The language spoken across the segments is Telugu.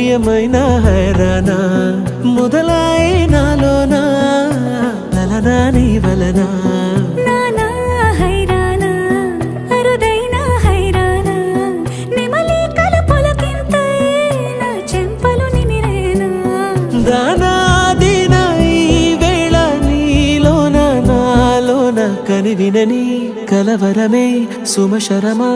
ఏమైనా హైరానా మొదలాయి నాలోనా లలనా నీ వలనా కనివినని కలవరమే సుమశరమా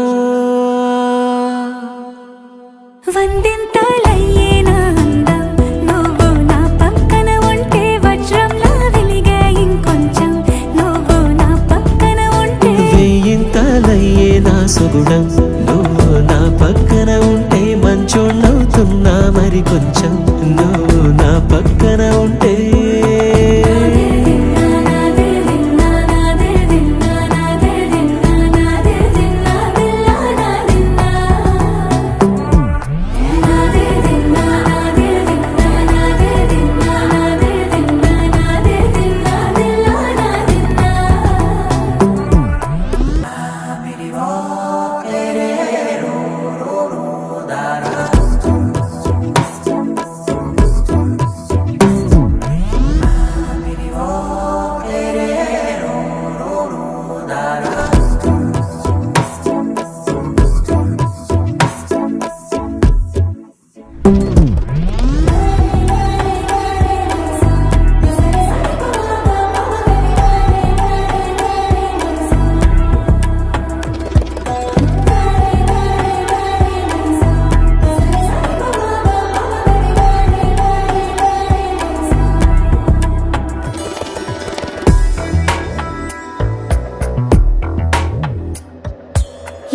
వందింతలయ్యేనా అందం నువ్వు నా పక్కన ఉంటే వజ్రంలా వెలిగే ఇంకొంచెం నువ్వు నా పక్కన ఉంటే వెయ్యింతలయ్యేనా సుగుణం నువ్వు నా పక్కన ఉంటే మంచోణ్ణవుతున్నా మరి కొంచెం నువ్వు నా పక్కన ఉంటే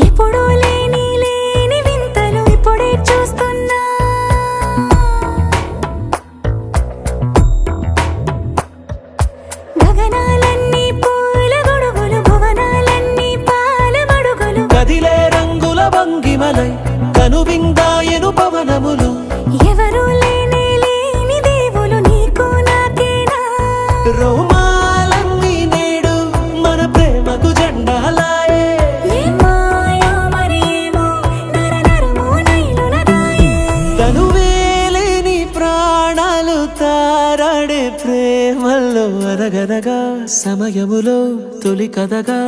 ఎప్పుడూ లేని వింతలు ఇప్పుడే చూస్తున్నా గగనాలన్నీ పూల గొడుగులు భువనాలన్నీ పాల మడుగులు కదిలే రంగుల భంగిమలై కనువిందాయను పవనములు ఎవరు లేని దేవులు నీకు నాకేనా రోమాలన్నీ నేడు మన ప్రేమకు జెండాలాయే తనువేలేని ప్రాణాలు తారాడే ప్రేమల్లో అరగరగా సమయములో తొలి కథగా